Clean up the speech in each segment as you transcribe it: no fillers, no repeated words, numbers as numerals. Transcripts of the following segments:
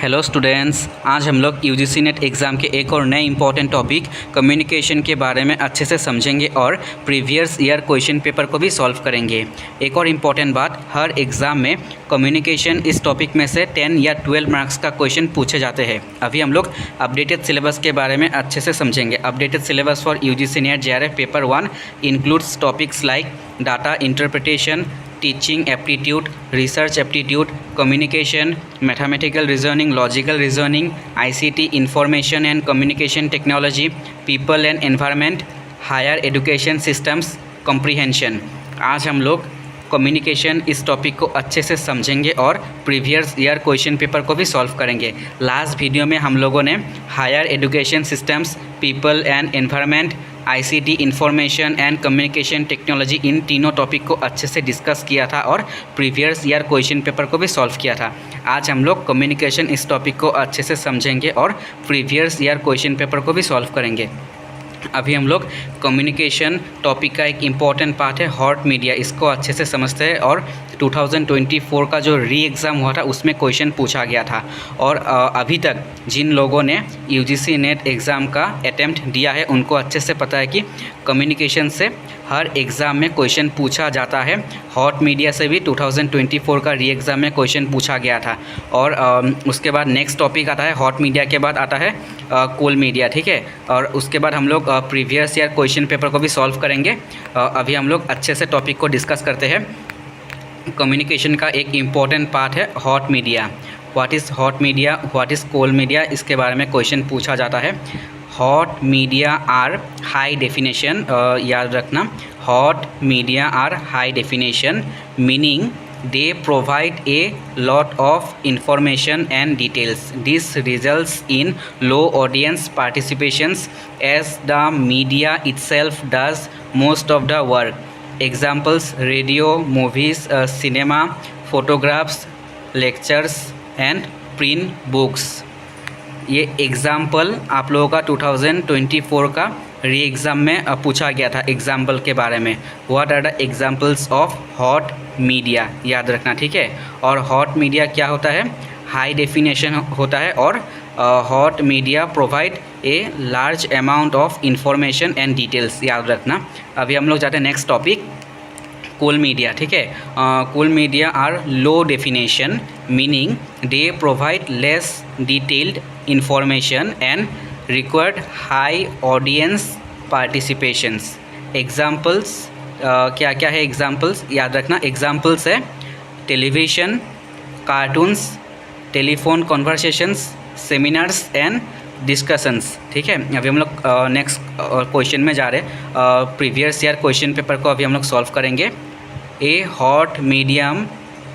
Hello students, आज हम लोग यूजीसी नेट एग्ज़ाम के एक और नए इंपॉर्टेंट टॉपिक कम्युनिकेशन के बारे में अच्छे से समझेंगे और प्रीवियस ईयर क्वेश्चन पेपर को भी सॉल्व करेंगे। एक और इम्पॉर्टेंट बात, हर एग्ज़ाम में कम्युनिकेशन इस टॉपिक में से 10 या 12 मार्क्स का क्वेश्चन पूछे जाते हैं। अभी हम लोग अपडेटेड सिलेबस के बारे में अच्छे से समझेंगे। Updated syllabus for UGC net JRF paper 1 includes topics like data interpretation, teaching aptitude, research aptitude, communication, mathematical reasoning, logical reasoning, ICT information and communication technology, people and environment, higher education systems comprehension। आज हम लोग communication इस topic को अच्छे से समझेंगे और previous year question paper को भी सॉल्व करेंगे। लास्ट वीडियो में हम लोगों ने higher education systems, people and environment, ICT information and communication technology, इन तीनों टॉपिक को अच्छे से डिस्कस किया था और प्रीवियस ईयर क्वेश्चन पेपर को भी सॉल्व किया था। आज हम लोग कम्युनिकेशन इस टॉपिक को अच्छे से समझेंगे और प्रीवियस ईयर क्वेश्चन पेपर को भी सॉल्व करेंगे। अभी हम लोग कम्युनिकेशन टॉपिक का एक इम्पॉर्टेंट पार्ट है हॉट मीडिया, इसको अच्छे से समझते हैं। और 2024 का जो री एग्ज़ाम हुआ था उसमें क्वेश्चन पूछा गया था और अभी तक जिन लोगों ने यूजीसी नेट एग्ज़ाम का अटेम्प्ट दिया है उनको अच्छे से पता है कि कम्युनिकेशन से हर एग्ज़ाम में क्वेश्चन पूछा जाता है। हॉट मीडिया से भी 2024 का री एग्ज़ाम में क्वेश्चन पूछा गया था। और उसके बाद नेक्स्ट टॉपिक आता है हॉट मीडिया के बाद आता है कोल मीडिया, ठीक है। और उसके बाद हम लोग प्रीवियस ईयर क्वेश्चन पेपर को भी सॉल्व करेंगे। अभी हम लोग अच्छे से टॉपिक को डिस्कस करते हैं। कम्युनिकेशन का एक इम्पॉर्टेंट पार्ट है hot media. What is hot media, what is cool media, इसके बारे में क्वेश्चन पूछा जाता है। Hot media are high definition, याद रखना, hot media are high definition meaning they provide a lot of information and details. This results in low audience participations as the media itself does most of the work. Examples: radio, movies, cinema, photographs, lectures and print books। ये example आप लोगों का 2024 का री exam में पूछा गया था एग्ज़ाम्पल के बारे में। What are the examples of hot media, याद रखना, ठीक है। और हॉट मीडिया क्या होता है, हाई डेफिनेशन होता है और hot media provide a large amount of information and details, याद रखना। अभी हम लोग जाते हैं नेक्स्ट टॉपिक कोल मीडिया, ठीक है। Cold media are low definition meaning they provide less detailed information and required high audience participations. Examples क्या क्या है, एग्जाम्पल्स याद रखना। एग्जाम्पल्स है television, cartoons, telephone conversations, seminars and discussions, ठीक है। अभी हम लोग नेक्स्ट क्वेश्चन में जा रहे हैं। प्रीवियस ईयर क्वेश्चन पेपर को अभी हम लोग सॉल्व करेंगे। ए hot medium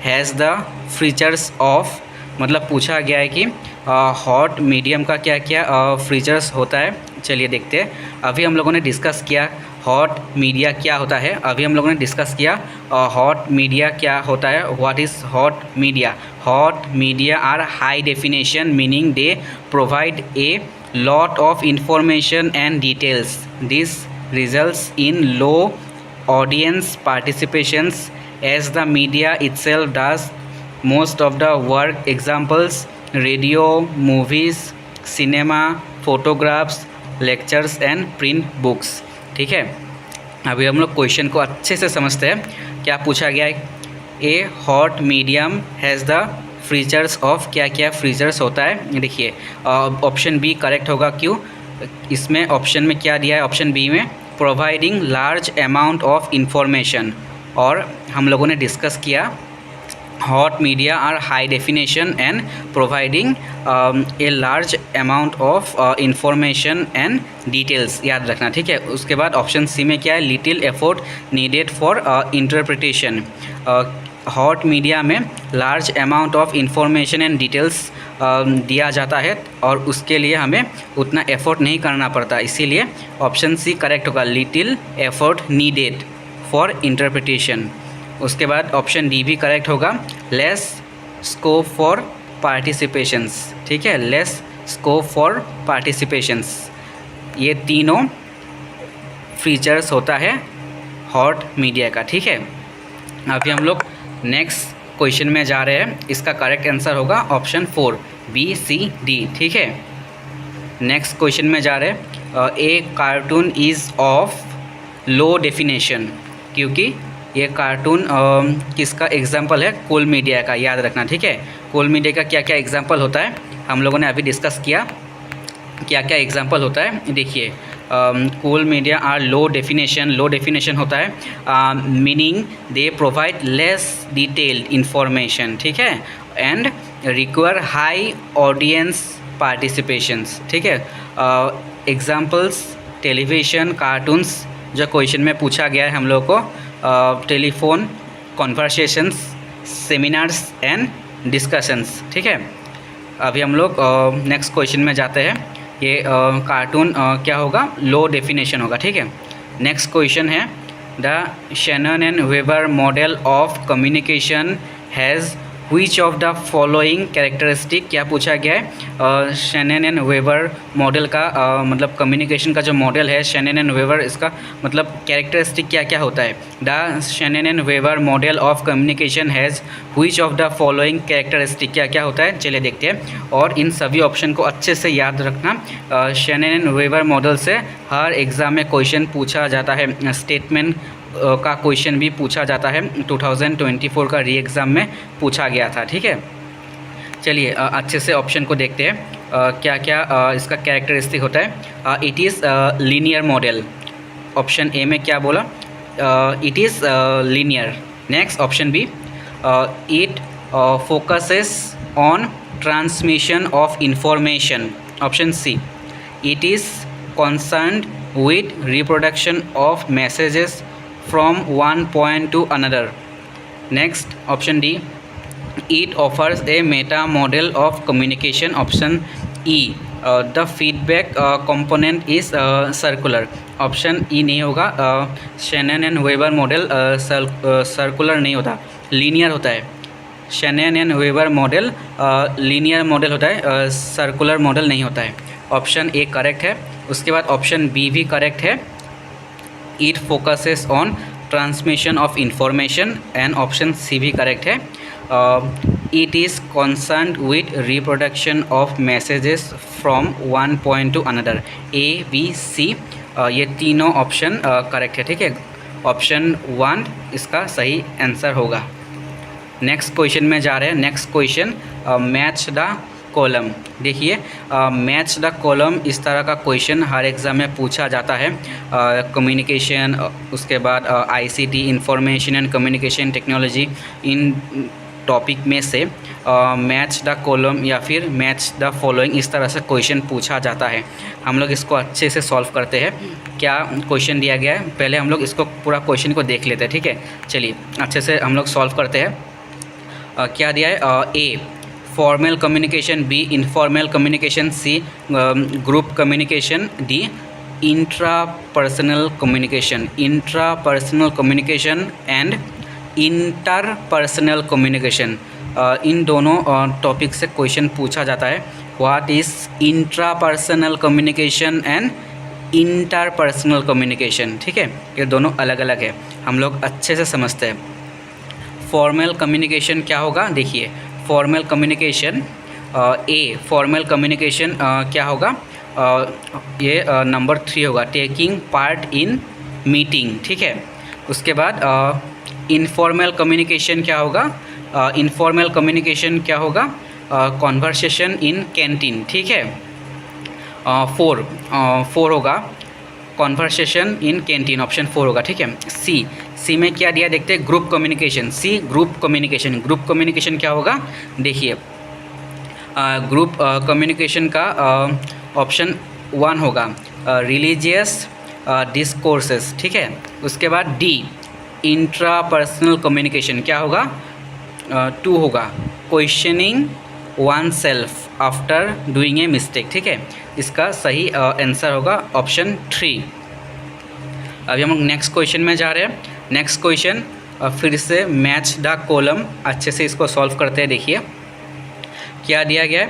has the features of, मतलब पूछा गया है कि हॉट मीडियम का क्या क्या फीचर्स होता है। चलिए देखते हैं। अभी हम लोगों ने डिस्कस किया हॉट मीडिया क्या होता है। अभी हम लोगों ने डिस्कस किया हॉट मीडिया क्या होता है। What is hot media? Hot media are high definition meaning they provide a lot of information and details. This results in low audience participations as the media itself does most of the work। Examples: radio, movies, cinema, photographs, lectures and print books, ठीक है। अभी हम लोग question को अच्छे से समझते हैं। क्या पूछा गया है? ए hot medium has the features of, क्या क्या फीचर्स होता है। देखिए ऑप्शन बी करेक्ट होगा। क्यों? इसमें ऑप्शन में क्या दिया है, ऑप्शन बी में providing large amount of information. और हम लोगों ने डिस्कस किया hot media are high definition and providing a large amount of information and details, याद रखना, ठीक है। उसके बाद ऑप्शन सी में क्या है, little effort needed for interpretation. Hot media में large amount of information and details दिया जाता है और उसके लिए हमें उतना एफर्ट नहीं करना पड़ता, इसीलिए ऑप्शन सी करेक्ट होगा, little effort needed for interpretation. उसके बाद ऑप्शन डी भी करेक्ट होगा, लेस स्कोप फॉर पार्टिसिपेशंस, ठीक है, लेस स्कोप फॉर पार्टिसिपेशंस। ये तीनों फीचर्स होता है हॉट मीडिया का, ठीक है। अभी हम लोग नेक्स्ट क्वेश्चन में जा रहे हैं। इसका करेक्ट आंसर होगा ऑप्शन 4, बी सी डी, ठीक है। नेक्स्ट क्वेश्चन में जा रहे हैं, a cartoon is of low definition, क्योंकि ये कार्टून किसका एग्जाम्पल है? कूल मीडिया का, याद रखना, ठीक है। कूल मीडिया का क्या क्या एग्जाम्पल होता है हम लोगों ने अभी डिस्कस किया, क्या क्या एग्जाम्पल होता है। देखिए, cool media are low definition. Low definition होता है meaning they provide less detailed information, ठीक है, and require high audience participations, ठीक है। एग्जाम्पल्स टेलीविज़न, कार्टून्स, जो क्वेश्चन में पूछा गया है हम लोग को, telephone conversations, seminars and discussions, ठीक है। अभी हम लोग नेक्स्ट क्वेश्चन में जाते हैं। ये कार्टून क्या होगा? लो डेफिनेशन होगा, ठीक है। नेक्स्ट क्वेश्चन है, the Shannon and weber model of communication has which of the following characteristic, क्या पूछा गया है? शैनन एंड वेबर मॉडल का मतलब कम्युनिकेशन का जो मॉडल है शैनन एंड वेबर, इसका मतलब कैरेक्टरिस्टिक क्या क्या होता है? The Shannon and weber model of communication has which of the following characteristic, क्या क्या होता है? चलिए देखते हैं। और इन सभी ऑप्शन को अच्छे से याद रखना। शैनन एंड वेबर मॉडल से हर एग्ज़ाम में क्वेश्चन पूछा जाता है। स्टेटमेंट का क्वेश्चन भी पूछा जाता है, 2024 का री एग्ज़ाम में पूछा गया था, ठीक है। चलिए अच्छे से ऑप्शन को देखते हैं क्या क्या इसका कैरेक्टरिस्टिक होता है। It is linear model, option A में क्या बोला? It is linear. Next option B, it focuses on transmission of information, option C, it is concerned with reproduction of messages from one point to another. Next, option D, it offers a meta model of communication, option E, the feedback component is circular, option E नहीं होगा। Shannon and weber model circular नहीं होता, linear होता है। Shannon and weber model linear model होता है, circular model नहीं होता है। ऑप्शन ए करेक्ट है। उसके बाद ऑप्शन बी भी करेक्ट है, it focuses on transmission of information, and option C भी करेक्ट है, it is concerned with reproduction of messages from one point to another. A B C ये तीनों option correct है, ठीक है। ऑप्शन 1 इसका सही आंसर होगा। नेक्स्ट क्वेश्चन में जा रहे हैं। Next question, match the column. देखिए, मैच द कॉलम इस तरह का क्वेश्चन हर एग्ज़ाम में पूछा जाता है। कम्युनिकेशन, उसके बाद ICT, information and communication technology, in topic में से मैच द कॉलम या फिर मैच द फॉलोइंग, इस तरह से क्वेश्चन पूछा जाता है। हम लोग इसको अच्छे से सॉल्व करते हैं। क्या क्वेश्चन दिया गया है, पहले हम लोग इसको पूरा क्वेश्चन को देख लेते हैं, ठीक है। चलिए अच्छे से हम लोग सॉल्व करते हैं। क्या दिया है? A formal communication, B informal communication, C group communication, D intrapersonal communication. Intrapersonal communication and interpersonal communication, इन दोनों टॉपिक से क्वेश्चन पूछा जाता है। What is intrapersonal communication and interpersonal communication, ठीक है। ये दोनों अलग अलग है, हम लोग अच्छे से समझते हैं। फॉर्मल कम्युनिकेशन क्या होगा? देखिए, फॉर्मल कम्युनिकेशन, ए फॉर्मल कम्युनिकेशन क्या होगा? ये नंबर 3 होगा, टेकिंग पार्ट इन मीटिंग, ठीक है। उसके बाद इनफॉर्मल कम्युनिकेशन क्या होगा? इनफॉर्मल कम्युनिकेशन क्या होगा? कॉन्वर्सेशन इन कैंटीन, ठीक है। 4 होगा, कॉन्वर्सेशन इन कैंटीन, ऑप्शन 4 होगा, ठीक है। सी में क्या दिया देखते हैं, group communication. C group communication. Group communication क्या होगा? देखिए, ग्रुप कम्युनिकेशन का ऑप्शन 1 होगा, रिलीजियस डिस्कोर्सेस, ठीक है। उसके बाद डी इंट्रापर्सनल कम्युनिकेशन क्या होगा? 2 होगा, questioning one self after doing a mistake, ठीक है। इसका सही आंसर होगा ऑप्शन 3। अभी हम लोग नेक्स्ट क्वेश्चन में जा रहे हैं। नेक्स्ट क्वेश्चन फिर से मैच द कॉलम, अच्छे से इसको सॉल्व करते हैं। देखिए क्या दिया गया है।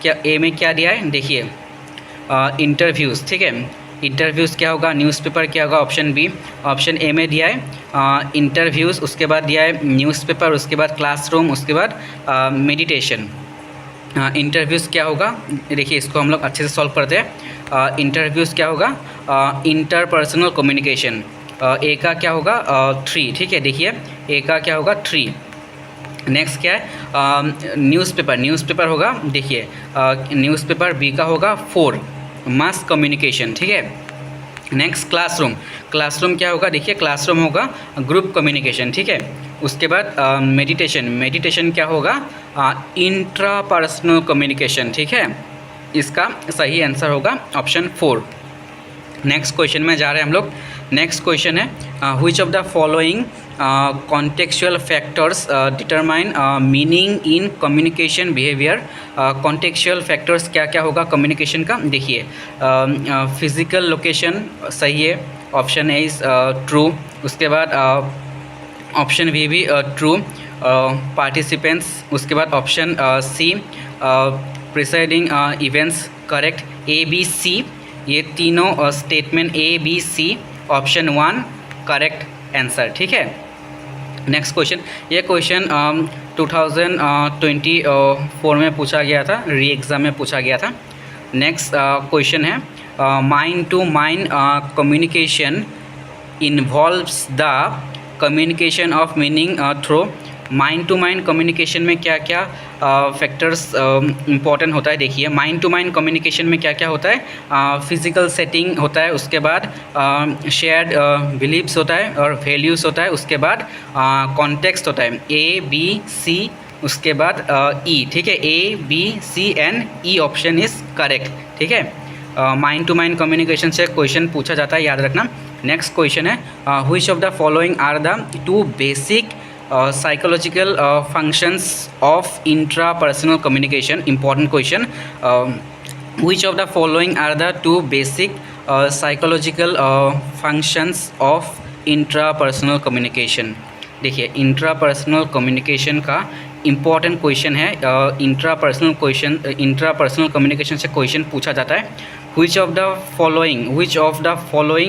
क्या ए में क्या दिया है? देखिए, इंटरव्यूज़, ठीक है। इंटरव्यूज़ क्या होगा, न्यूज़पेपर क्या होगा, ऑप्शन बी। ऑप्शन ए में दिया है इंटरव्यूज़, उसके बाद दिया है न्यूज़पेपर, उसके बाद क्लासरूम, उसके बाद मेडिटेशन। इंटरव्यूज़ क्या होगा, देखिए इसको हम लोग अच्छे से सॉल्व करते हैं। इंटरव्यूज़ क्या होगा, इंटरपर्सनल कम्युनिकेशन। ए का क्या होगा, 3, ठीक है। देखिए ए का क्या होगा, 3। नेक्स्ट क्या है, न्यूज़पेपर, न्यूज़पेपर होगा, देखिए न्यूज़पेपर बी का होगा 4, मास कम्युनिकेशन, ठीक है। नेक्स्ट क्लासरूम, क्लासरूम क्या होगा, देखिए क्लासरूम होगा ग्रुप कम्युनिकेशन, ठीक है। उसके बाद मेडिटेशन, मेडिटेशन क्या होगा, इंट्रापर्सनल कम्युनिकेशन, ठीक है। इसका सही आंसर होगा ऑप्शन 4। नेक्स्ट क्वेश्चन में जा रहे हैं हम लोग। नेक्स्ट क्वेश्चन है which of the following contextual factors determine meaning in communication behaviour. Contextual factors क्या क्या होगा कम्युनिकेशन का, देखिए फिजिकल लोकेशन सही है, ऑप्शन ए इज़ ट्रू। उसके बाद ऑप्शन बी भी ट्रू, पार्टिसिपेंट्स। उसके बाद option C presiding events correct. A B C, ये तीनों statement A B C, option 1 correct answer, ठीक है। नेक्स्ट क्वेश्चन, ये क्वेश्चन 2024 में पूछा गया था, री एग्ज़ाम में पूछा गया था। नेक्स्ट क्वेश्चन है mind to mind communication involves the communication of meaning through. Mind to mind communication में क्या क्या फैक्टर्स इंपॉर्टेंट होता है, देखिए माइंड टू माइंड कम्युनिकेशन में क्या क्या होता है, फिज़िकल सेटिंग होता है, उसके बाद शेयर्ड बिलीव्स होता है और वैल्यूज़ होता है, उसके बाद कॉन्टेक्स्ट होता है, ए बी सी, उसके बाद ई, ठीक है। A B C and E option is correct, ठीक है। माइंड टू माइंड कम्युनिकेशन से क्वेश्चन पूछा जाता है, याद रखना। नेक्स्ट क्वेश्चन है which of the following are the 2 basic psychological functions of intrapersonal communication, important question. Which of the following are the 2 basic psychological functions of intrapersonal communication? देखिए intrapersonal communication का important question है, intrapersonal communication से question पूछा जाता है। which of the following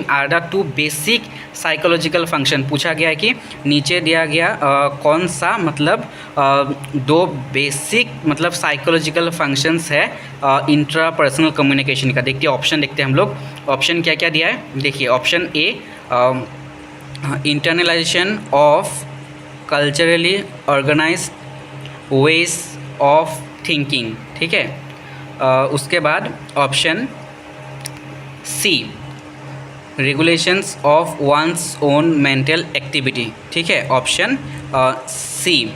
are the 2 basic psychological function, पूछा गया है कि नीचे दिया गया कौन सा मतलब 2 बेसिक मतलब साइकोलॉजिकल फंक्शंस है इंट्रापर्सनल कम्युनिकेशन का। देखते हैं ऑप्शन, देखते हैं हम लोग ऑप्शन क्या क्या दिया है। देखिए option A internalisation of culturally organised ways of thinking, ठीक है। उसके बाद option C regulations of one's own mental activity, ठीक है। ऑप्शन सी,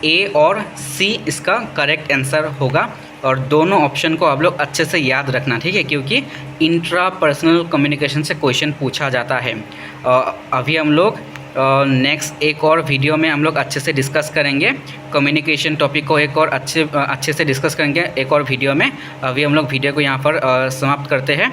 ए और सी इसका करेक्ट आंसर होगा और दोनों ऑप्शन को आप लोग अच्छे से याद रखना, ठीक है, क्योंकि इंट्रापर्सनल कम्युनिकेशन से क्वेश्चन पूछा जाता है। अभी हम लोग नेक्स्ट एक और वीडियो में हम लोग अच्छे से डिस्कस करेंगे कम्युनिकेशन टॉपिक को, एक और अच्छे से डिस्कस करेंगे एक और वीडियो में। अभी हम लोग वीडियो को यहाँ पर समाप्त करते हैं।